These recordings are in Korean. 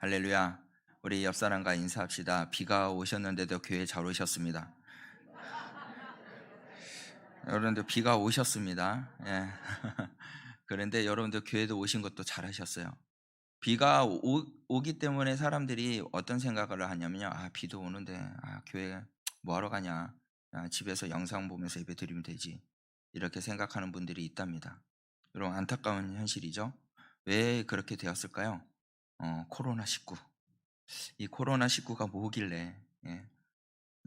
할렐루야. 우리 옆 사람과 인사합시다. 비가 오셨는데도 교회 잘 오셨습니다. 여러분들 비가 오셨습니다. 예. 그런데 여러분들 교회도 오신 것도 잘하셨어요. 비가 오기 때문에 사람들이 어떤 생각을 하냐면요. 아, 비도 오는데 교회 뭐 하러 가냐? 집에서 영상 보면서 예배 드리면 되지. 이렇게 생각하는 분들이 있답니다. 여러분, 안타까운 현실이죠. 왜 그렇게 되었을까요? 코로나19. 이 코로나19가 뭐길래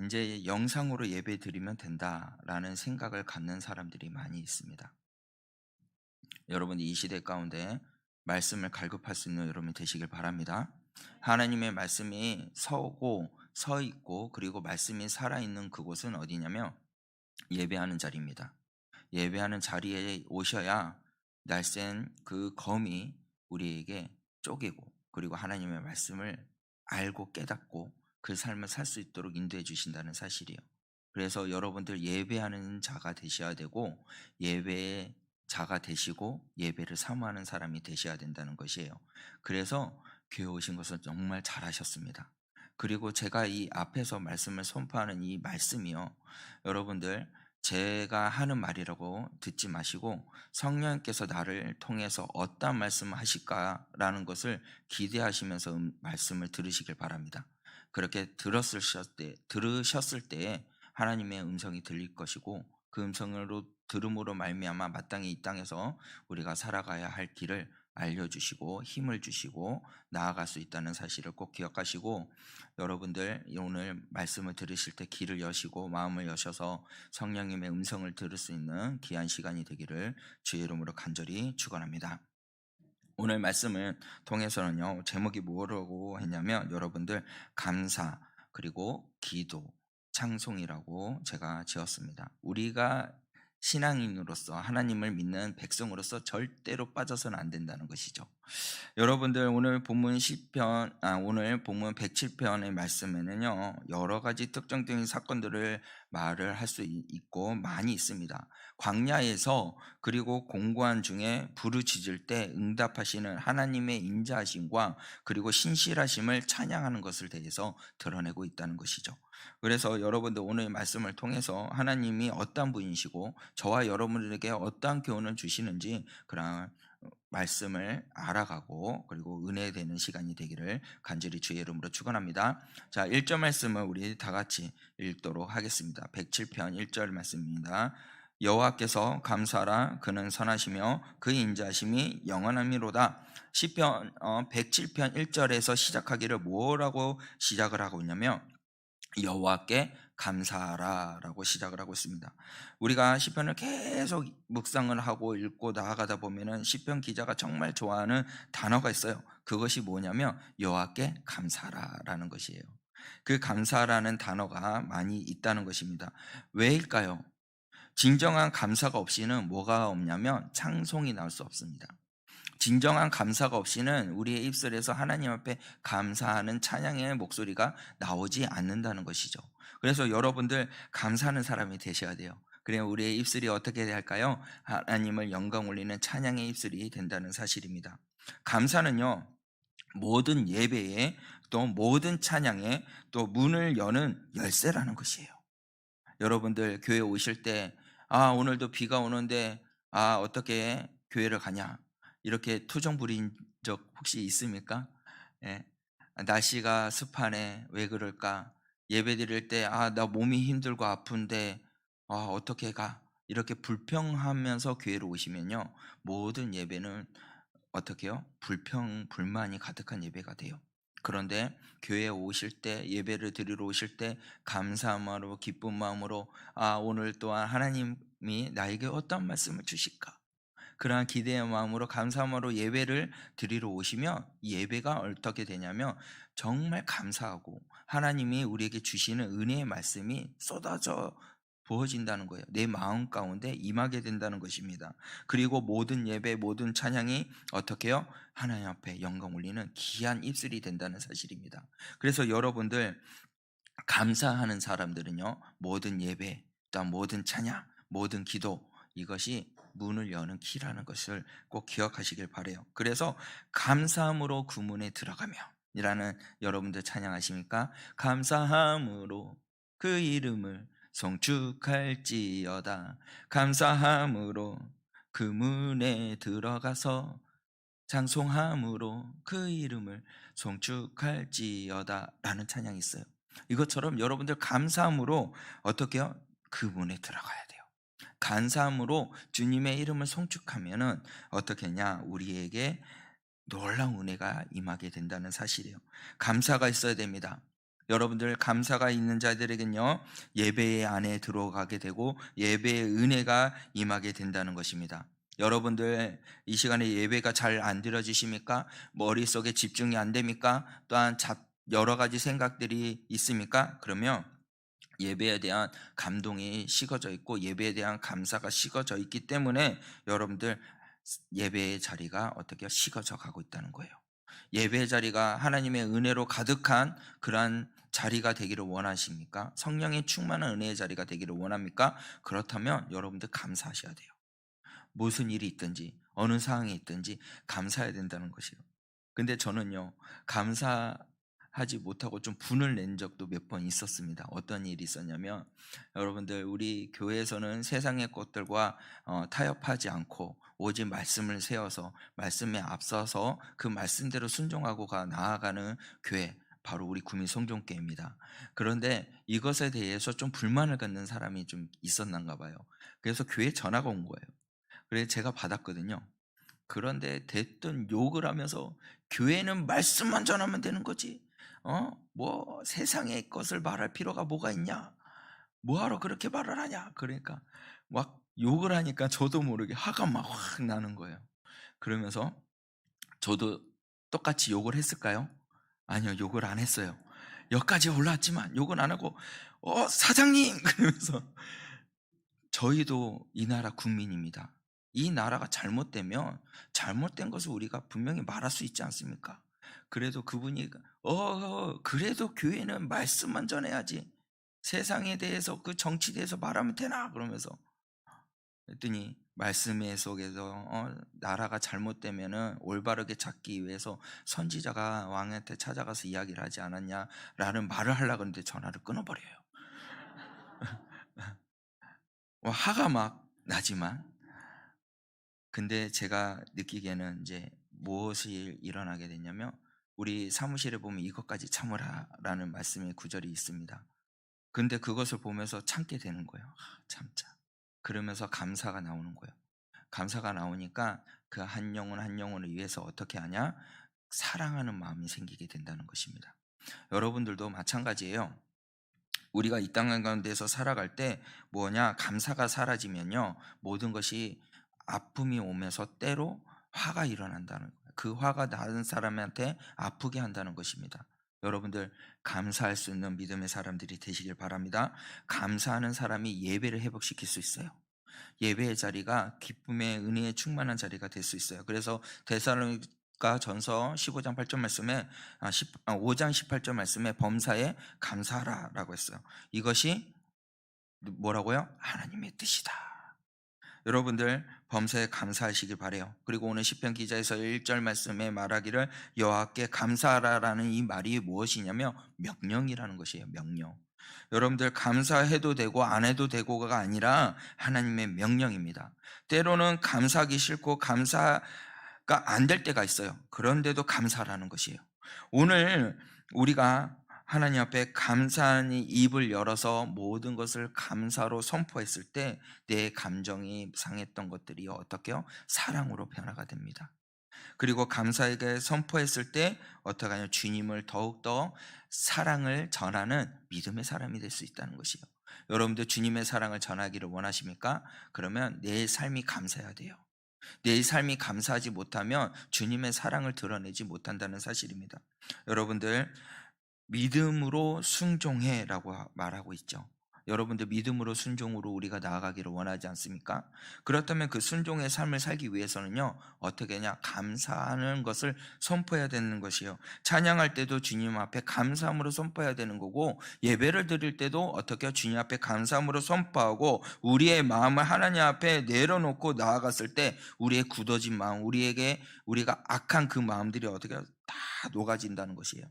이제 영상으로 예배 드리면 된다라는 생각을 갖는 사람들이 많이 있습니다. 여러분, 이 시대 가운데 말씀을 갈급할 수 있는 여러분이 되시길 바랍니다. 하나님의 말씀이 서 있고 그리고 말씀이 살아있는 그곳은 어디냐면 예배하는 자리입니다. 예배하는 자리에 오셔야 날쌘 그 검이 우리에게 쪼개고 그리고 하나님의 말씀을 알고 깨닫고 그 삶을 살 수 있도록 인도해 주신다는 사실이에요. 그래서 여러분들 예배하는 자가 되셔야 되고 예배의 자가 되시고 예배를 사모하는 사람이 되셔야 된다는 것이에요. 그래서 교회 오신 것은 정말 잘하셨습니다. 그리고 제가 이 앞에서 말씀을 선포하는 이 말씀이요. 여러분들 제가 하는 말이라고 듣지 마시고 성령께서 나를 통해서 어떤 말씀을 하실까라는 것을 기대하시면서 말씀을 들으시길 바랍니다. 그렇게 들으셨을 때 하나님의 음성이 들릴 것이고 그 음성으로 들음으로 말미암아 마땅히 이 땅에서 우리가 살아가야 할 길을 알려주시고 힘을 주시고 나아갈 수 있다는 사실을 꼭 기억하시고 여러분들 오늘 말씀을 들으실 때 귀를 여시고 마음을 여셔서 성령님의 음성을 들을 수 있는 귀한 시간이 되기를 주의 이름으로 간절히 축원합니다. 오늘 말씀을 통해서는요, 제목이 뭐라고 했냐면 여러분들 감사 그리고 기도 찬송이라고 제가 지었습니다. 우리가 신앙인으로서 하나님을 믿는 백성으로서 절대로 빠져서는 안 된다는 것이죠. 여러분들 오늘 본문 오늘 본문 107편의 말씀에는요 여러 가지 특정적인 사건들을 말을 할 수 있고 많이 있습니다. 광야에서 그리고 공고한 중에 부르짖을 때 응답하시는 하나님의 인자하심과 그리고 신실하심을 찬양하는 것을 대해서 드러내고 있다는 것이죠. 그래서 여러분들 오늘 말씀을 통해서 하나님이 어떤 분이시고 저와 여러분들에게 어떠한 교훈을 주시는지 그런 말씀을 알아가고 그리고 은혜되는 시간이 되기를 간절히 주의 이름으로 축원합니다. 자, 1절 말씀을 우리 다 같이 읽도록 하겠습니다. 107편 1절 말씀입니다. 여호와께서 감사하라 그는 선하시며 그 인자하심이 영원함이로다. 시편 107편 1절에서 시작하기를 뭐라고 시작을 하고 있냐면 여호와께 감사하라라고 시작을 하고 있습니다. 우리가 시편을 계속 묵상을 하고 읽고 나아가다 보면은 시편 기자가 정말 좋아하는 단어가 있어요. 그것이 뭐냐면 여호와께 감사하라라는 것이에요. 그 감사라는 단어가 많이 있다는 것입니다. 왜일까요? 진정한 감사가 없이는 뭐가 없냐면 찬송이 나올 수 없습니다. 진정한 감사가 없이는 우리의 입술에서 하나님 앞에 감사하는 찬양의 목소리가 나오지 않는다는 것이죠. 그래서 여러분들 감사하는 사람이 되셔야 돼요. 그래야 우리의 입술이 어떻게 할까요? 하나님을 영광 올리는 찬양의 입술이 된다는 사실입니다. 감사는요, 모든 예배에 또 모든 찬양에 또 문을 여는 열쇠라는 것이에요. 여러분들 교회 오실 때 오늘도 비가 오는데 어떻게 교회를 가냐 이렇게 투정 부린 적 혹시 있습니까? 예. 날씨가 습하네 왜 그럴까? 예배 드릴 때 나 몸이 힘들고 아픈데 어떻게 가? 이렇게 불평하면서 교회로 오시면요 모든 예배는 어떻게요? 불만이 가득한 예배가 돼요. 그런데 교회에 오실 때 예배를 드리러 오실 때 감사한 마음으로 기쁜 마음으로 오늘 또한 하나님이 나에게 어떤 말씀을 주실까? 그러한 기대의 마음으로 감사한 마음으로 예배를 드리러 오시면 이 예배가 어떻게 되냐면 정말 감사하고 하나님이 우리에게 주시는 은혜의 말씀이 쏟아져 부어진다는 거예요. 내 마음 가운데 임하게 된다는 것입니다. 그리고 모든 예배, 모든 찬양이 어떻게 해요? 하나님 앞에 영광 올리는 귀한 입술이 된다는 사실입니다. 그래서 여러분들 감사하는 사람들은요, 모든 예배, 또한 모든 찬양, 모든 기도, 이것이 문을 여는 키라는 것을 꼭 기억하시길 바라요. 그래서 감사함으로 그 문에 들어가며 이라는 여러분들 찬양하십니까? 감사함으로 그 이름을 송축할지어다. 감사함으로 그 문에 들어가서 장송함으로 그 이름을 송축할지어다 라는 찬양이 있어요. 이것처럼 여러분들 감사함으로 어떻게요? 그 문에 들어가야 돼요. 감사함으로 주님의 이름을 송축하면은 어떻게 했냐? 우리에게 놀라운 은혜가 임하게 된다는 사실이에요. 감사가 있어야 됩니다. 여러분들 감사가 있는 자들에겐요 예배 안에 들어가게 되고 예배의 은혜가 임하게 된다는 것입니다. 여러분들 이 시간에 예배가 잘 안 드려지십니까? 머릿속에 집중이 안 됩니까? 또한 여러 가지 생각들이 있습니까? 그러면 예배에 대한 감동이 식어져 있고 예배에 대한 감사가 식어져 있기 때문에 여러분들 예배의 자리가 어떻게 식어져 가고 있다는 거예요. 예배의 자리가 하나님의 은혜로 가득한 그러한 자리가 되기를 원하십니까? 성령의 충만한 은혜의 자리가 되기를 원합니까? 그렇다면 여러분들 감사하셔야 돼요. 무슨 일이 있든지 어느 상황이 있든지 감사해야 된다는 것이에요. 근데 저는요 감사하지 못하고 좀 분을 낸 적도 몇 번 있었습니다. 어떤 일이 있었냐면 여러분들 우리 교회에서는 세상의 것들과 타협하지 않고 오직 말씀을 세워서 말씀에 앞서서 그 말씀대로 순종하고 나아가는 교회, 바로 우리 구미 성종교회입니다. 그런데 이것에 대해서 좀 불만을 갖는 사람이 좀 있었는가 봐요. 그래서 교회에 전화가 온 거예요. 그래서 제가 받았거든요. 그런데 대뜸 욕을 하면서 교회는 말씀만 전하면 되는 거지. 뭐 세상의 것을 말할 필요가 뭐가 있냐? 뭐하러 그렇게 말을 하냐? 그러니까 막 욕을 하니까 저도 모르게 화가 막 확 나는 거예요. 그러면서 저도 똑같이 욕을 했을까요? 아니요, 욕을 안 했어요. 여기까지 올라왔지만 욕은 안 하고 사장님 그러면서 저희도 이 나라 국민입니다. 이 나라가 잘못되면 잘못된 것을 우리가 분명히 말할 수 있지 않습니까? 그래도 그분이 그래도 교회는 말씀만 전해야지 세상에 대해서 그 정치에 대해서 말하면 되나 그러면서 했더니 말씀의 속에서 나라가 잘못되면은 올바르게 잡기 위해서 선지자가 왕한테 찾아가서 이야기를 하지 않았냐라는 말을 하려고 하는데 전화를 끊어버려요. 화가 막 나지만, 근데 제가 느끼기에는 이제 무엇이 일어나게 됐냐면 우리 사무실에 보면 이것까지 참으라라는 말씀의 구절이 있습니다. 근데 그것을 보면서 참게 되는 거예요. 참자. 그러면서 감사가 나오는 거예요. 감사가 나오니까 그 한 영혼 한 영혼을 위해서 어떻게 하냐? 사랑하는 마음이 생기게 된다는 것입니다. 여러분들도 마찬가지예요. 우리가 이 땅 가운데서 살아갈 때 뭐냐? 감사가 사라지면요 모든 것이 아픔이 오면서 때로 화가 일어난다는 거예요. 그 화가 다른 사람한테 아프게 한다는 것입니다. 여러분들 감사할 수 있는 믿음의 사람들이 되시길 바랍니다. 감사하는 사람이 예배를 회복시킬 수 있어요. 예배의 자리가 기쁨의 은혜에 충만한 자리가 될 수 있어요. 그래서 데살로니가 전서 15장 8절 말씀에 5장 18절 말씀에 범사에 감사하라라고 했어요. 이것이 뭐라고요? 하나님의 뜻이다. 여러분들 범사에 감사하시길 바래요. 그리고 오늘 시편 기자에서 1절 말씀에 말하기를 여호와께 감사하라라는 이 말이 무엇이냐면 명령이라는 것이에요. 명령. 여러분들 감사해도 되고 안 해도 되고가 아니라 하나님의 명령입니다. 때로는 감사하기 싫고 감사가 안 될 때가 있어요. 그런데도 감사라는 것이에요. 오늘 우리가 하나님 앞에 감사한 입을 열어서 모든 것을 감사로 선포했을 때 내 감정이 상했던 것들이 어떻게요? 사랑으로 변화가 됩니다. 그리고 감사하게 선포했을 때 어떻게 하냐? 주님을 더욱더 사랑을 전하는 믿음의 사람이 될 수 있다는 것이에요. 여러분들 주님의 사랑을 전하기를 원하십니까? 그러면 내 삶이 감사해야 돼요. 내 삶이 감사하지 못하면 주님의 사랑을 드러내지 못한다는 사실입니다. 여러분들 믿음으로 순종해라고 말하고 있죠. 여러분들 믿음으로 순종으로 우리가 나아가기를 원하지 않습니까? 그렇다면 그 순종의 삶을 살기 위해서는요 어떻게 하냐? 감사하는 것을 선포해야 되는 것이요. 찬양할 때도 주님 앞에 감사함으로 선포해야 되는 거고, 예배를 드릴 때도 어떻게 주님 앞에 감사함으로 선포하고 우리의 마음을 하나님 앞에 내려놓고 나아갔을 때 우리의 굳어진 마음, 우리가 악한 그 마음들이 어떻게 다 녹아진다는 것이에요.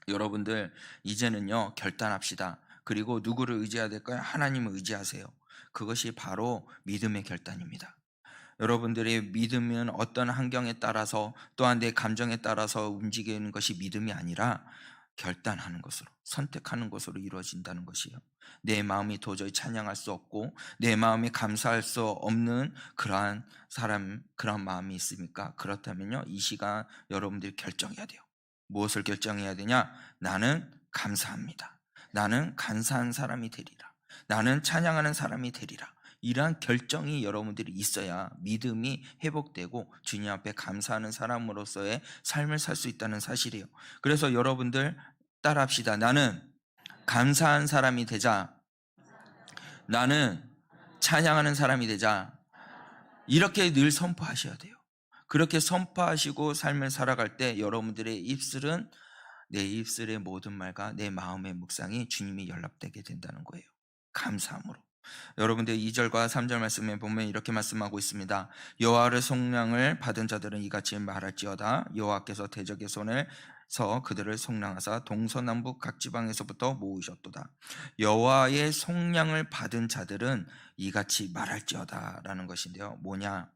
여러분들 이제는요 결단합시다. 그리고 누구를 의지해야 될까요? 하나님을 의지하세요. 그것이 바로 믿음의 결단입니다. 여러분들의 믿음은 어떤 환경에 따라서 또한 내 감정에 따라서 움직이는 것이 믿음이 아니라 결단하는 것으로, 선택하는 것으로 이루어진다는 것이에요. 내 마음이 도저히 찬양할 수 없고 내 마음이 감사할 수 없는 그러한 사람, 그러한 마음이 있습니까? 그렇다면요 이 시간 여러분들이 결정해야 돼요. 무엇을 결정해야 되냐? 나는 감사합니다. 나는 감사한 사람이 되리라. 나는 찬양하는 사람이 되리라. 이러한 결정이 여러분들이 있어야 믿음이 회복되고 주님 앞에 감사하는 사람으로서의 삶을 살 수 있다는 사실이에요. 그래서 여러분들 따라합시다. 나는 감사한 사람이 되자. 나는 찬양하는 사람이 되자. 이렇게 늘 선포하셔야 돼요. 그렇게 선포하시고 삶을 살아갈 때 여러분들의 입술은 내 입술의 모든 말과 내 마음의 묵상이 주님이 연락되게 된다는 거예요. 감사함으로. 여러분들 2절과 3절 말씀에 보면 이렇게 말씀하고 있습니다. 여호와의 속량을 받은 자들은 이같이 말할지어다. 여호와께서 대적의 손에서 그들을 속량하사 동서남북 각 지방에서부터 모으셨도다. 여호와의 속량을 받은 자들은 이같이 말할지어다 라는 것인데요. 뭐냐?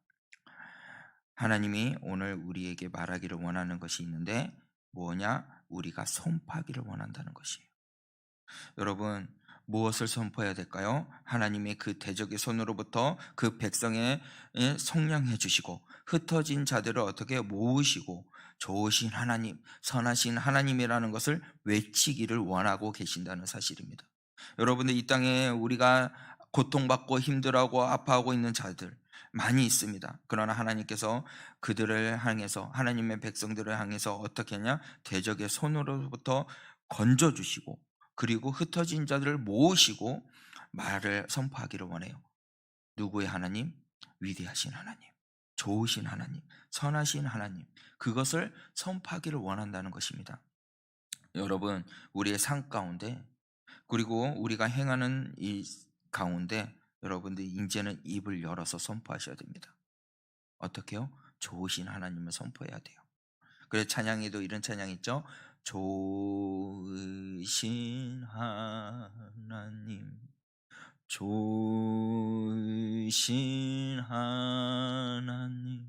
하나님이 오늘 우리에게 말하기를 원하는 것이 있는데 뭐냐? 우리가 선포하기를 원한다는 것이에요. 여러분 무엇을 선포해야 될까요? 하나님의 그 대적의 손으로부터 그 백성에 속량해 주시고 흩어진 자들을 어떻게 모으시고 좋으신 하나님, 선하신 하나님이라는 것을 외치기를 원하고 계신다는 사실입니다. 여러분들 이 땅에 우리가 고통받고 힘들어하고 아파하고 있는 자들 많이 있습니다. 그러나 하나님께서 그들을 향해서 하나님의 백성들을 향해서 어떻게 하냐? 대적의 손으로부터 건져주시고 그리고 흩어진 자들을 모으시고 말을 선포하기를 원해요. 누구의 하나님? 위대하신 하나님, 좋으신 하나님, 선하신 하나님, 그것을 선포하기를 원한다는 것입니다. 여러분 우리의 삶 가운데 그리고 우리가 행하는 이 가운데 여러분들 이제는 입을 열어서 선포하셔야 됩니다. 어떻게요? 좋으신 하나님을 선포해야 돼요. 그래서 찬양에도 이런 찬양 있죠. 좋으신 하나님, 좋으신 하나님,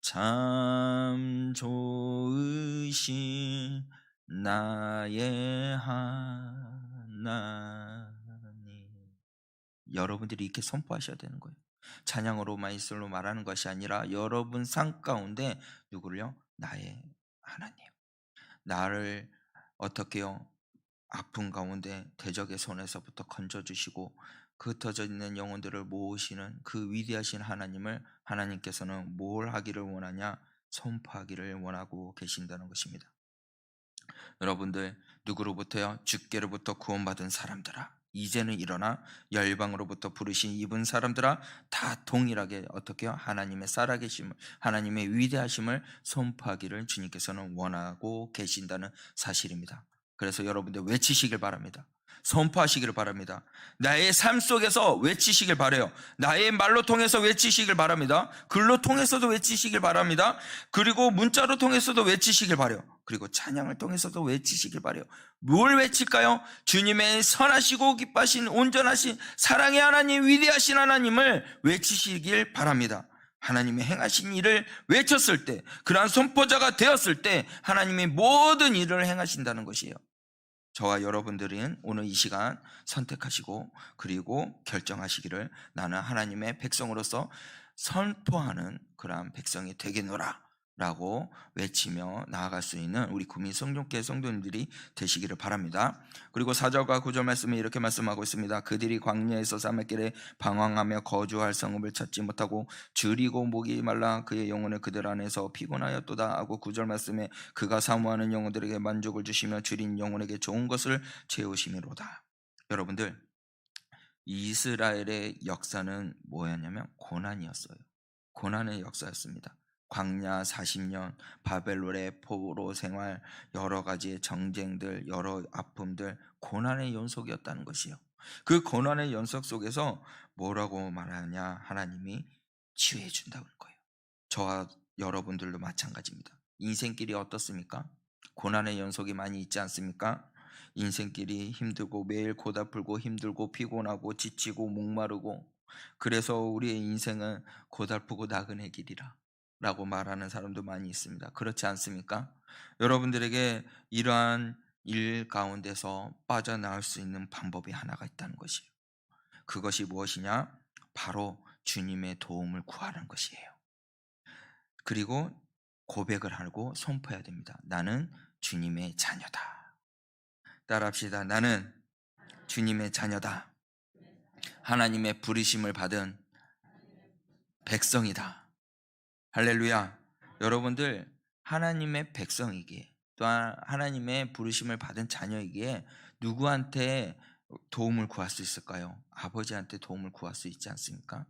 참 좋으신 나의 하나님. 여러분들이 이렇게 선포하셔야 되는 거예요. 찬양으로만 입술로 말하는 것이 아니라 여러분 삶 가운데 누구를요? 나의 하나님. 나를 어떻게요? 아픈 가운데 대적의 손에서부터 건져주시고 그 흩어져 있는 영혼들을 모으시는 그 위대하신 하나님을 하나님께서는 뭘 하기를 원하냐? 선포하기를 원하고 계신다는 것입니다. 여러분들 누구로부터요? 주께로부터 구원받은 사람들아 이제는 일어나 열방으로부터 부르신 입은 사람들아 다 동일하게 어떻게요? 하나님의 살아계심을 하나님의 위대하심을 선포하기를 주님께서는 원하고 계신다는 사실입니다. 그래서 여러분들 외치시길 바랍니다. 선포하시기를 바랍니다. 나의 삶 속에서 외치시길 바라요. 나의 말로 통해서 외치시길 바랍니다. 글로 통해서도 외치시길 바랍니다. 그리고 문자로 통해서도 외치시길 바라요. 그리고 찬양을 통해서도 외치시길 바라요. 뭘 외칠까요? 주님의 선하시고 기뻐하신 온전하신 사랑의 하나님, 위대하신 하나님을 외치시길 바랍니다. 하나님의 행하신 일을 외쳤을 때, 그러한 선포자가 되었을 때 하나님이 모든 일을 행하신다는 것이에요. 저와 여러분들은 오늘 이 시간 선택하시고 그리고 결정하시기를 나는 하나님의 백성으로서 선포하는 그러한 백성이 되겠노라 라고 외치며 나아갈 수 있는 우리 구민 성령께 성도님들이 되시기를 바랍니다. 그리고 4절과 9절 말씀에 이렇게 말씀하고 있습니다. 그들이 광야에서 사막길에 방황하며 거주할 성읍을 찾지 못하고 줄이고 목이 말라 그의 영혼을 그들 안에서 피곤하였도다 하고 9절 말씀에 그가 사모하는 영혼들에게 만족을 주시며 줄인 영혼에게 좋은 것을 채우심이로다. 여러분들 이스라엘의 역사는 뭐였냐면 고난이었어요. 고난의 역사였습니다. 광야 40년, 바벨론의 포로 생활, 여러 가지의 정쟁들, 여러 아픔들, 고난의 연속이었다는 것이요. 그 고난의 연속 속에서 뭐라고 말하냐? 하나님이 치유해 준다는 거예요. 저와 여러분들도 마찬가지입니다. 인생길이 어떻습니까? 고난의 연속이 많이 있지 않습니까? 인생길이 힘들고 매일 고달프고 힘들고 피곤하고 지치고 목마르고, 그래서 우리의 인생은 고달프고 나그네 길이라 라고 말하는 사람도 많이 있습니다. 그렇지 않습니까? 여러분들에게 이러한 일 가운데서 빠져나올 수 있는 방법이 하나가 있다는 것이에요. 그것이 무엇이냐? 바로 주님의 도움을 구하는 것이에요. 그리고 고백을 하고 선포해야 됩니다. 나는 주님의 자녀다. 따라합시다. 나는 주님의 자녀다. 하나님의 부르심을 받은 백성이다. 할렐루야. 여러분들, 하나님의 백성이기에, 또한 하나님의 부르심을 받은 자녀이기에 누구한테 도움을 구할 수 있을까요? 아버지한테 도움을 구할 수 있지 않습니까?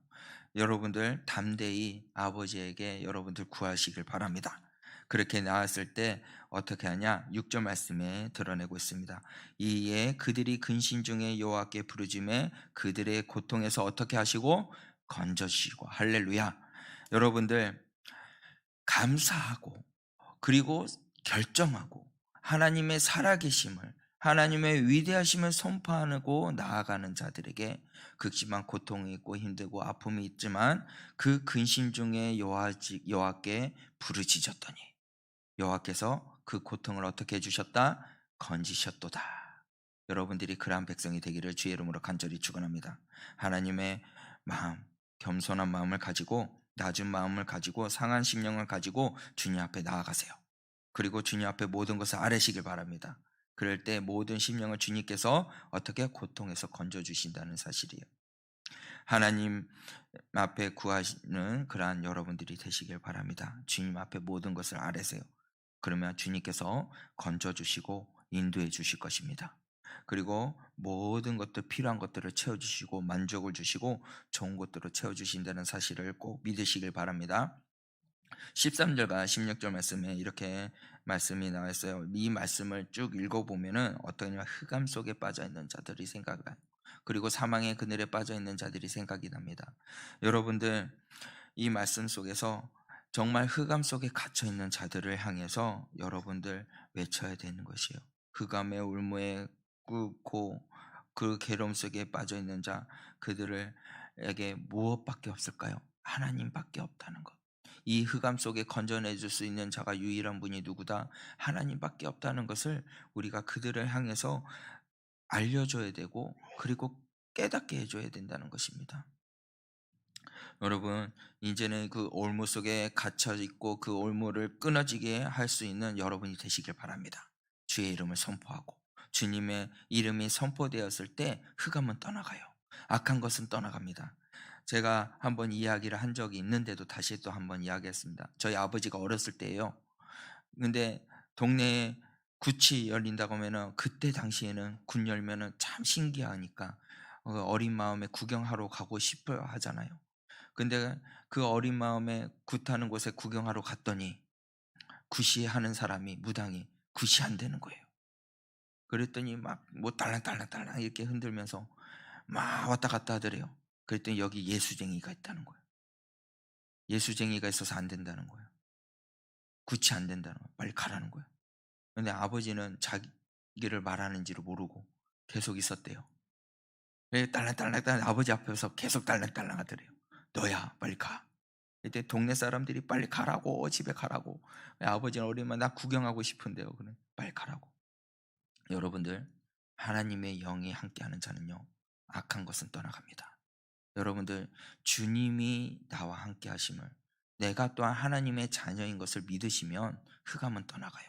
여러분들 담대히 아버지에게 여러분들 구하시길 바랍니다. 그렇게 나왔을 때 어떻게 하냐? 6절 말씀에 드러내고 있습니다. 이에 그들이 근심 중에 여호와께 부르짖음에 그들의 고통에서 어떻게 하시고 건져주시고. 할렐루야. 여러분들, 감사하고 그리고 결정하고 하나님의 살아계심을, 하나님의 위대하심을 선포하고 나아가는 자들에게 극심한 고통이 있고 힘들고 아픔이 있지만 그 근심 중에 여호와께 부르짖었더니 여호와께서 그 고통을 어떻게 해주셨다? 건지셨도다. 여러분들이 그러한 백성이 되기를 주의 이름으로 간절히 축원합니다. 하나님의 마음, 겸손한 마음을 가지고, 낮은 마음을 가지고, 상한 심령을 가지고 주님 앞에 나아가세요. 그리고 주님 앞에 모든 것을 아뢰시길 바랍니다. 그럴 때 모든 심령을 주님께서 어떻게 고통에서 건져주신다는 사실이에요. 하나님 앞에 구하시는 그러한 여러분들이 되시길 바랍니다. 주님 앞에 모든 것을 아뢰세요. 그러면 주님께서 건져주시고 인도해 주실 것입니다. 그리고 모든 것들, 필요한 것들을 채워주시고 만족을 주시고 좋은 것들을 채워주신다는 사실을 꼭 믿으시길 바랍니다. 13절과 16절 말씀에 이렇게 말씀이 나와 있어요. 이 말씀을 쭉 읽어보면은 어떠냐, 흑암 속에 빠져있는 자들이 생각이 나요. 그리고 사망의 그늘에 빠져있는 자들이 생각이 납니다. 여러분들, 이 말씀 속에서 정말 흑암 속에 갇혀있는 자들을 향해서 여러분들 외쳐야 되는 것이에요. 흑암의 울무에 꿇고 그 괴로움 속에 빠져있는 자, 그들에게 무엇밖에 없을까요? 하나님밖에 없다는 것. 이 흑암 속에 건져내줄 수 있는 자가 유일한 분이 누구다? 하나님밖에 없다는 것을 우리가 그들을 향해서 알려줘야 되고, 그리고 깨닫게 해줘야 된다는 것입니다. 여러분, 이제는 그 올무 속에 갇혀 있고 그 올무를 끊어지게 할 수 있는 여러분이 되시길 바랍니다. 주의 이름을 선포하고 주님의 이름이 선포되었을 때 흑암은 떠나가요. 악한 것은 떠나갑니다. 제가 한번 이야기를 한 적이 있는데도 다시 또 한번 이야기했습니다. 저희 아버지가 어렸을 때예요. 근데 동네에 굿이 열린다고 하면은, 그때 당시에는 굿 열면은 참 신기하니까 어린 마음에 구경하러 가고 싶어 하잖아요. 근데 그 어린 마음에 굿하는 곳에 구경하러 갔더니 굿이 하는 사람이, 무당이 굿이 안 되는 거예요. 그랬더니 막 뭐 딸랑딸랑딸랑 이렇게 흔들면서 막 왔다 갔다 하더래요. 그랬더니 여기 예수쟁이가 있다는 거예요. 예수쟁이가 있어서 안 된다는 거예요. 굿이 안 된다는 거예요. 빨리 가라는 거예요. 근데 아버지는 자기를 말하는지를 모르고 계속 있었대요. 딸랑딸랑딸랑 아버지 앞에서 계속 딸랑딸랑 하더래요. 너야 빨리 가. 이때 동네 사람들이 빨리 가라고, 집에 가라고. 아버지는 어리면 나 구경하고 싶은데요. 그래, 빨리 가라고. 여러분들, 하나님의 영이 함께하는 자는요, 악한 것은 떠나갑니다. 여러분들, 주님이 나와 함께 하심을, 내가 또한 하나님의 자녀인 것을 믿으시면 흑암은 떠나가요.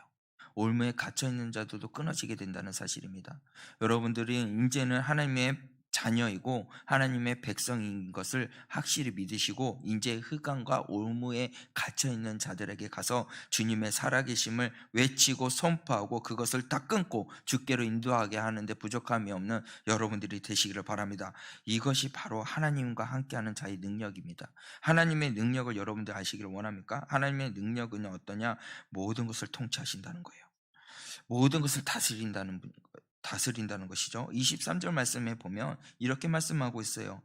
올무에 갇혀있는 자들도 끊어지게 된다는 사실입니다. 여러분들이 이제는 하나님의 자녀이고 하나님의 백성인 것을 확실히 믿으시고, 이제 흑암과 올무에 갇혀있는 자들에게 가서 주님의 살아계심을 외치고 선포하고 그것을 다 끊고 주께로 인도하게 하는데 부족함이 없는 여러분들이 되시기를 바랍니다. 이것이 바로 하나님과 함께하는 자의 능력입니다. 하나님의 능력을 여러분들 아시기를 원합니까? 하나님의 능력은 어떠냐? 모든 것을 통치하신다는 거예요. 모든 것을 다스린다는 것이죠. 23절 말씀에 보면 이렇게 말씀하고 있어요.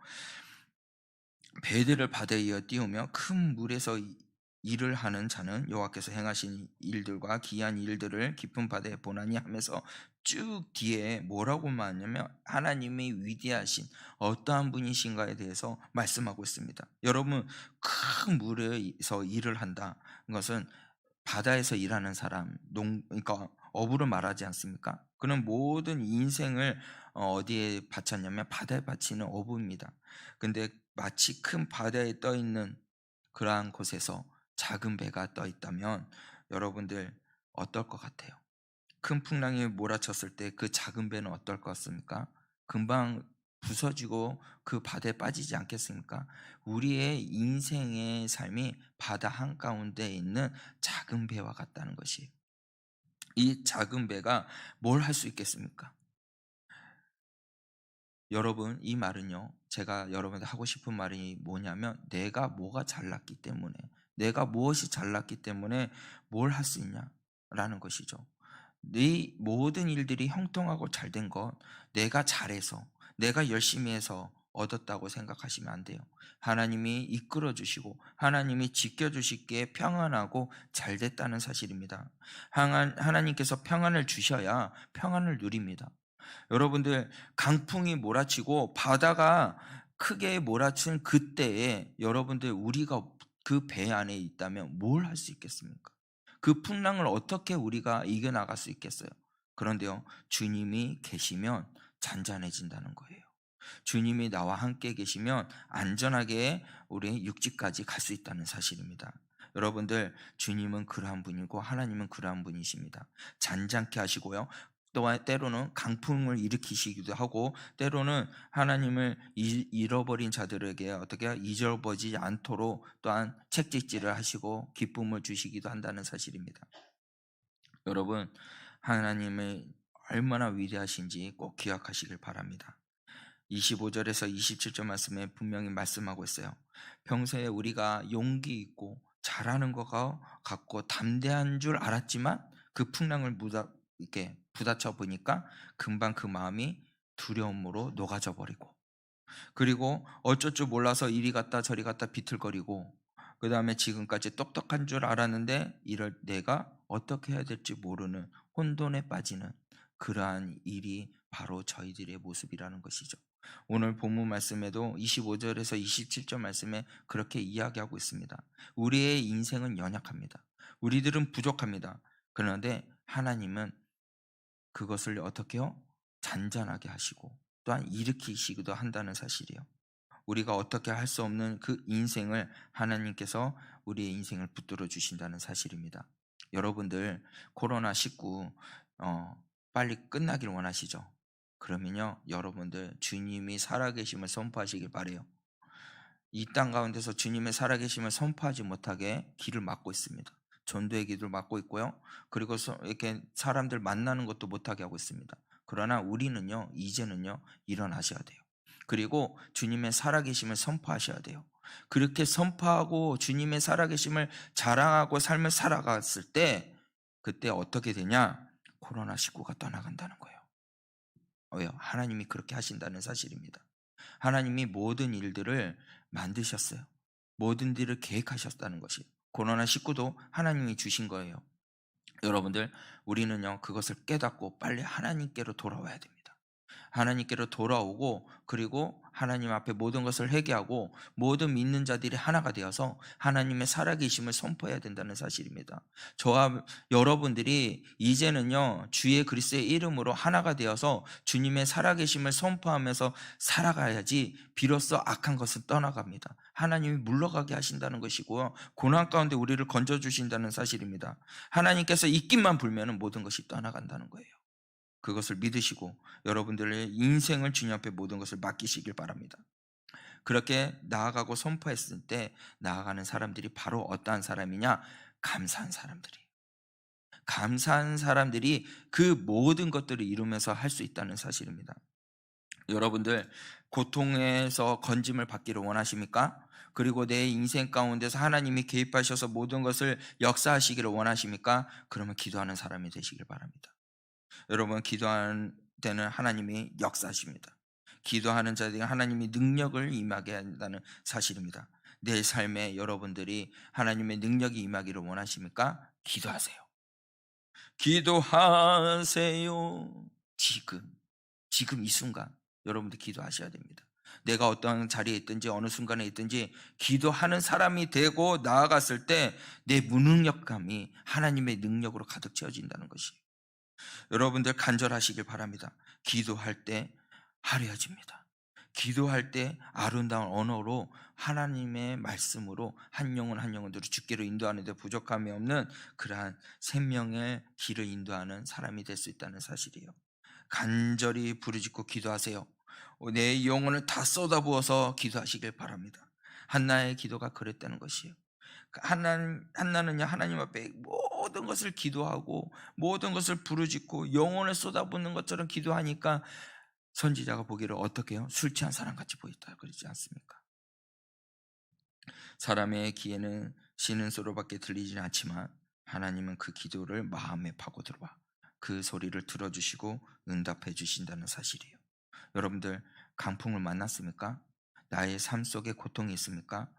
배들을 바다에 이어 띄우며 큰 물에서 일을 하는 자는 여호와께서 행하신 일들과 기이한 일들을 깊은 바다에 보나니 하면서 쭉 뒤에 뭐라고 말하냐면 하나님이 위대하신 어떠한 분이신가에 대해서 말씀하고 있습니다. 여러분, 큰 물에서 일을 한다. 이것은 바다에서 일하는 사람, 그러니까 어부를 말하지 않습니까? 그는 모든 인생을 어디에 바쳤냐면 바다에 바치는 어부입니다. 근데 마치 큰 바다에 떠 있는 그러한 곳에서 작은 배가 떠 있다면 여러분들 어떨 것 같아요? 큰 풍랑이 몰아쳤을 때 그 작은 배는 어떨 것 같습니까? 금방 부서지고 그 바다에 빠지지 않겠습니까? 우리의 인생의 삶이 바다 한가운데 있는 작은 배와 같다는 것이에요. 이 작은 배가 뭘 할 수 있겠습니까? 여러분, 이 말은요, 제가 여러분한테 하고 싶은 말이 뭐냐면, 내가 뭐가 잘났기 때문에, 내가 무엇이 잘났기 때문에 뭘 할 수 있냐라는 것이죠. 네 모든 일들이 형통하고 잘 된 것, 내가 잘해서, 내가 열심히 해서 얻었다고 생각하시면 안 돼요. 하나님이 이끌어 주시고, 하나님이 지켜 주시기에 평안하고 잘 됐다는 사실입니다. 하나님께서 평안을 주셔야 평안을 누립니다. 여러분들, 강풍이 몰아치고 바다가 크게 몰아친 그때에 여러분들, 우리가 그 배 안에 있다면 뭘 할 수 있겠습니까? 그 풍랑을 어떻게 우리가 이겨나갈 수 있겠어요? 그런데요, 주님이 계시면 잔잔해진다는 거예요. 주님이 나와 함께 계시면 안전하게 우리 육지까지 갈 수 있다는 사실입니다. 여러분들, 주님은 그러한 분이고 하나님은 그러한 분이십니다. 잔잔케 하시고요, 또한 때로는 강풍을 일으키시기도 하고, 때로는 하나님을 잃어버린 자들에게 어떻게 잊어버리지 않도록 또한 책찍질을 하시고 기쁨을 주시기도 한다는 사실입니다. 여러분, 하나님의 얼마나 위대하신지 꼭 기억하시길 바랍니다. 25절에서 27절 말씀에 분명히 말씀하고 있어요. 평소에 우리가 용기 있고 잘하는 것 같고 담대한 줄 알았지만 그 풍랑을 이렇게 부딪혀 보니까 금방 그 마음이 두려움으로 녹아져 버리고, 그리고 어쩔 줄 몰라서 이리 갔다 저리 갔다 비틀거리고, 그 다음에 지금까지 똑똑한 줄 알았는데 이럴 내가 어떻게 해야 될지 모르는 혼돈에 빠지는 그러한 일이 바로 저희들의 모습이라는 것이죠. 오늘 본문 말씀에도 25절에서 27절 말씀에 그렇게 이야기하고 있습니다. 우리의 인생은 연약합니다. 우리들은 부족합니다. 그런데 하나님은 그것을 어떻게 요? 잔잔하게 하시고 또한 일으키시기도 한다는 사실이에요. 우리가 어떻게 할 수 없는 그 인생을 하나님께서 우리의 인생을 붙들어 주신다는 사실입니다. 여러분들, 코로나19 빨리 끝나길 원하시죠? 그러면요, 여러분들 주님이 살아계심을 선포하시길 바래요. 이 땅 가운데서 주님의 살아계심을 선포하지 못하게 길을 막고 있습니다. 전도의 길을 막고 있고요. 그리고 이렇게 사람들 만나는 것도 못하게 하고 있습니다. 그러나 우리는요, 이제는요, 일어나셔야 돼요. 그리고 주님의 살아계심을 선포하셔야 돼요. 그렇게 선포하고 주님의 살아계심을 자랑하고 삶을 살아갔을 때, 그때 어떻게 되냐? 코로나19가 떠나간다는 거예요. 왜요? 하나님이 그렇게 하신다는 사실입니다. 하나님이 모든 일들을 만드셨어요. 모든 일을 계획하셨다는 것이, 코로나19도 하나님이 주신 거예요. 여러분들, 우리는요, 그것을 깨닫고 빨리 하나님께로 돌아와야 됩니다. 하나님께로 돌아오고, 그리고 하나님 앞에 모든 것을 회개하고 모든 믿는 자들이 하나가 되어서 하나님의 살아계심을 선포해야 된다는 사실입니다. 저와 여러분들이 이제는요, 주의 그리스도의 이름으로 하나가 되어서 주님의 살아계심을 선포하면서 살아가야지 비로소 악한 것은 떠나갑니다. 하나님이 물러가게 하신다는 것이고요, 고난 가운데 우리를 건져주신다는 사실입니다. 하나님께서 입김만 불면 모든 것이 떠나간다는 거예요. 그것을 믿으시고 여러분들의 인생을 주님 앞에 모든 것을 맡기시길 바랍니다. 그렇게 나아가고 선포했을 때 나아가는 사람들이 바로 어떠한 사람이냐? 감사한 사람들이. 감사한 사람들이 그 모든 것들을 이루면서 할 수 있다는 사실입니다. 여러분들, 고통에서 건짐을 받기를 원하십니까? 그리고 내 인생 가운데서 하나님이 개입하셔서 모든 것을 역사하시기를 원하십니까? 그러면 기도하는 사람이 되시길 바랍니다. 여러분, 기도하는 때는 하나님이 역사하십니다. 기도하는 자들에게 하나님이 능력을 임하게 한다는 사실입니다. 내 삶에 여러분들이 하나님의 능력이 임하기를 원하십니까? 기도하세요. 기도하세요. 지금 이 순간 여러분들 기도하셔야 됩니다. 내가 어떤 자리에 있든지 어느 순간에 있든지 기도하는 사람이 되고 나아갔을 때 내 무능력감이 하나님의 능력으로 가득 채워진다는 것이, 여러분들 간절하시길 바랍니다. 기도할 때 화려해집니다. 기도할 때 아름다운 언어로 하나님의 말씀으로 한 영혼 한 영혼들을 주께로 인도하는 데 부족함이 없는 그러한 생명의 길을 인도하는 사람이 될 수 있다는 사실이에요. 간절히 부르짖고 기도하세요. 내 영혼을 다 쏟아부어서 기도하시길 바랍니다. 한나의 기도가 그랬다는 것이에요. 한나는요, 하나님 앞에 모든 것을 기도하고 모든 것을 부르짖고 영혼을 쏟아붓는 것처럼 기도하니까 선지자가 보기를 어떻게 해요? 술 취한 사람 같이 보였다 그러지 않습니까? 사람의 귀에는 쉬는 소리밖에 들리지 않지만 하나님은 그 기도를 마음에 파고들어와 그 소리를 들어주시고 응답해 주신다는 사실이에요. 여러분들, 강풍을 만났습니까? 나의 삶 속에 고통이 있습니까?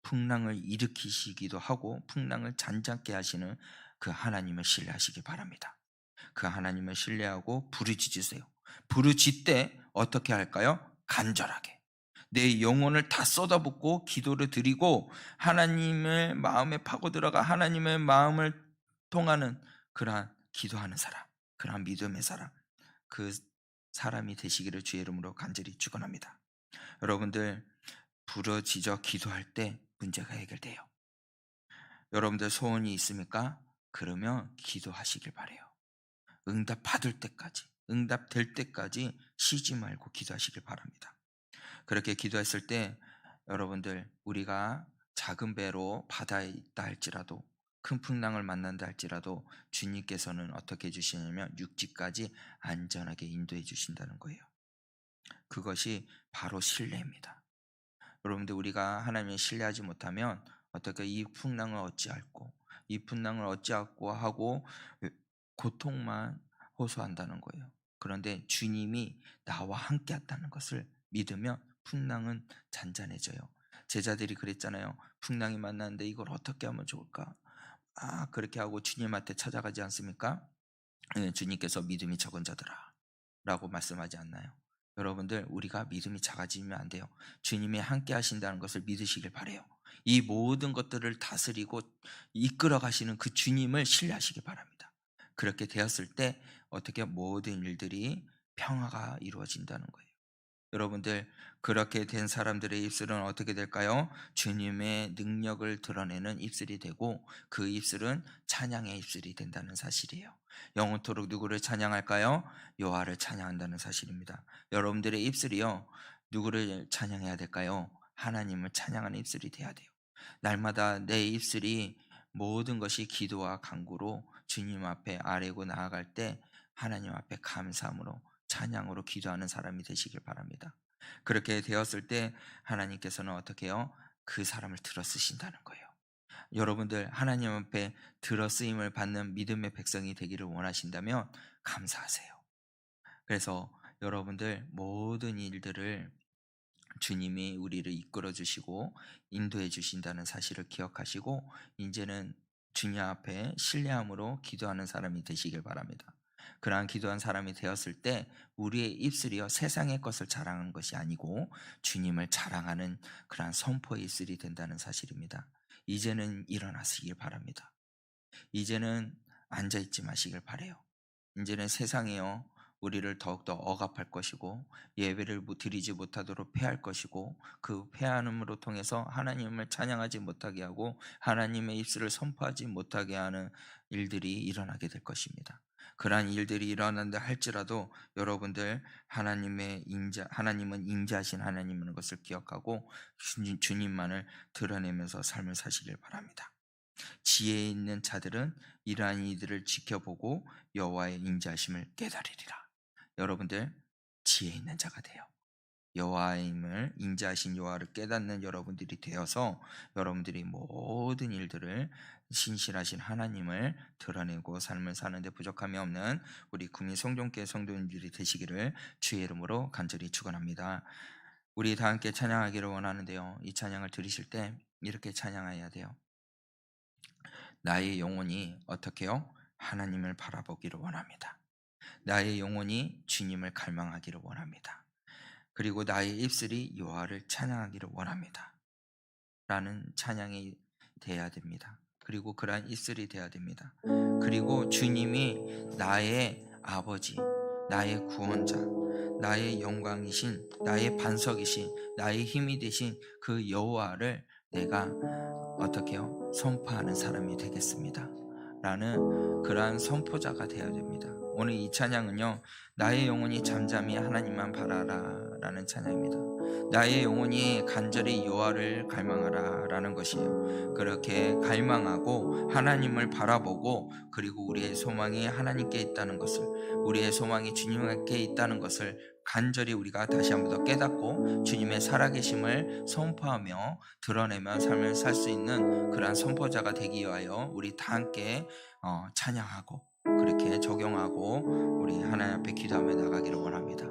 풍랑을 일으키시기도 하고 풍랑을 잔잔케 하시는 그 하나님을 신뢰하시기 바랍니다. 그 하나님을 신뢰하고 부르짖으세요. 부르짖되 어떻게 할까요? 간절하게 내 영혼을 다 쏟아붓고 기도를 드리고 하나님을 마음에 파고들어가 하나님의 마음을 통하는 그러한 기도하는 사람, 그러한 믿음의 사람, 그 사람이 되시기를 주의 이름으로 간절히 축원합니다. 여러분들, 부르짖어 기도할 때 문제가 해결돼요. 여러분들 소원이 있습니까? 그러면 기도하시길 바래요. 응답 받을 때까지, 응답될 때까지 쉬지 말고 기도하시길 바랍니다. 그렇게 기도했을 때 여러분들, 우리가 작은 배로 바다에 있다 할지라도 큰 풍랑을 만난다 할지라도 주님께서는 어떻게 해주시냐면 육지까지 안전하게 인도해 주신다는 거예요. 그것이 바로 신뢰입니다. 여러분들, 우리가 하나님을 신뢰하지 못하면 어떻게 이 풍랑을 어찌할꼬, 이 풍랑을 어찌할꼬 하고 고통만 호소한다는 거예요. 그런데 주님이 나와 함께 한다는 것을 믿으면 풍랑은 잔잔해져요. 제자들이 그랬잖아요. 풍랑이 만났는데 이걸 어떻게 하면 좋을까? 그렇게 하고 주님한테 찾아가지 않습니까? 주님께서 믿음이 적은 자들아 라고 말씀하지 않나요? 여러분들, 우리가 믿음이 작아지면 안 돼요. 주님이 함께 하신다는 것을 믿으시길 바래요. 이 모든 것들을 다스리고 이끌어 가시는 그 주님을 신뢰하시기 바랍니다. 그렇게 되었을 때 어떻게 모든 일들이 평화가 이루어진다는 거예요. 여러분들, 그렇게 된 사람들의 입술은 어떻게 될까요? 주님의 능력을 드러내는 입술이 되고 그 입술은 찬양의 입술이 된다는 사실이에요. 영원토록 누구를 찬양할까요? 여호와를 찬양한다는 사실입니다. 여러분들의 입술이요, 누구를 찬양해야 될까요? 하나님을 찬양하는 입술이 돼야 돼요. 날마다 내 입술이 모든 것이 기도와 간구로 주님 앞에 아뢰고 나아갈 때 하나님 앞에 감사함으로 찬양으로 기도하는 사람이 되시길 바랍니다. 그렇게 되었을 때 하나님께서는 어떻게 해요? 그 사람을 들어 쓰신다는 거예요. 여러분들, 하나님 앞에 들어 쓰임을 받는 믿음의 백성이 되기를 원하신다면 감사하세요. 그래서 여러분들 모든 일들을 주님이 우리를 이끌어 주시고 인도해 주신다는 사실을 기억하시고 이제는 주님 앞에 신뢰함으로 기도하는 사람이 되시길 바랍니다. 그러한 기도한 사람이 되었을 때 우리의 입술이요, 세상의 것을 자랑하는 것이 아니고 주님을 자랑하는 그러한 선포의 입술이 된다는 사실입니다. 이제는 일어나시길 바랍니다. 이제는 앉아 있지 마시길 바래요. 이제는 세상이요, 우리를 더욱더 억압할 것이고 예배를 드리지 못하도록 폐할 것이고 그 폐하음으로 통해서 하나님을 찬양하지 못하게 하고 하나님의 입술을 선포하지 못하게 하는 일들이 일어나게 될 것입니다. 그러한 일들이 일어난다 할지라도 여러분들, 하나님은 인자하신 하나님인 것을 기억하고 주님만을 드러내면서 삶을 사시길 바랍니다. 지혜 있는 자들은 이러한 이들을 지켜보고 여호와의 인자하심을 깨달으리라. 여러분들, 지혜 있는 자가 돼요. 여호와의 힘을, 인자하신 여호와를 깨닫는 여러분들이 되어서 여러분들이 모든 일들을 신실하신 하나님을 드러내고 삶을 사는데 부족함이 없는 우리 국민 성종교회 성도님들이 되시기를 주의 이름으로 간절히 축원합니다. 우리 다 함께 찬양하기를 원하는데요, 이 찬양을 들으실 때 이렇게 찬양해야 돼요. 나의 영혼이 어떻게요? 하나님을 바라보기를 원합니다. 나의 영혼이 주님을 갈망하기를 원합니다. 그리고 나의 입술이 여호와를 찬양하기를 원합니다. 라는 찬양이 돼야 됩니다. 그리고 그러한 입술이 돼야 됩니다. 그리고 주님이 나의 아버지, 나의 구원자, 나의 영광이신, 나의 반석이신, 나의 힘이 되신 그 여호와를 내가 어떻게요? 선포하는 사람이 되겠습니다. 라는 그러한 선포자가 되어야 됩니다. 오늘 이 찬양은요, 나의 영혼이 잠잠히 하나님만 바라라 라는 찬양입니다. 나의 영혼이 간절히 여호와를 갈망하라 라는 것이에요. 그렇게 갈망하고 하나님을 바라보고, 그리고 우리의 소망이 하나님께 있다는 것을, 우리의 소망이 주님께 있다는 것을 간절히 우리가 다시 한 번 더 깨닫고 주님의 살아계심을 선포하며 드러내며 삶을 살 수 있는 그러한 선포자가 되기 위하여 우리 다 함께 찬양하고 그렇게 적용하고 우리 하나님 앞에 기도하며 나가기를 원합니다.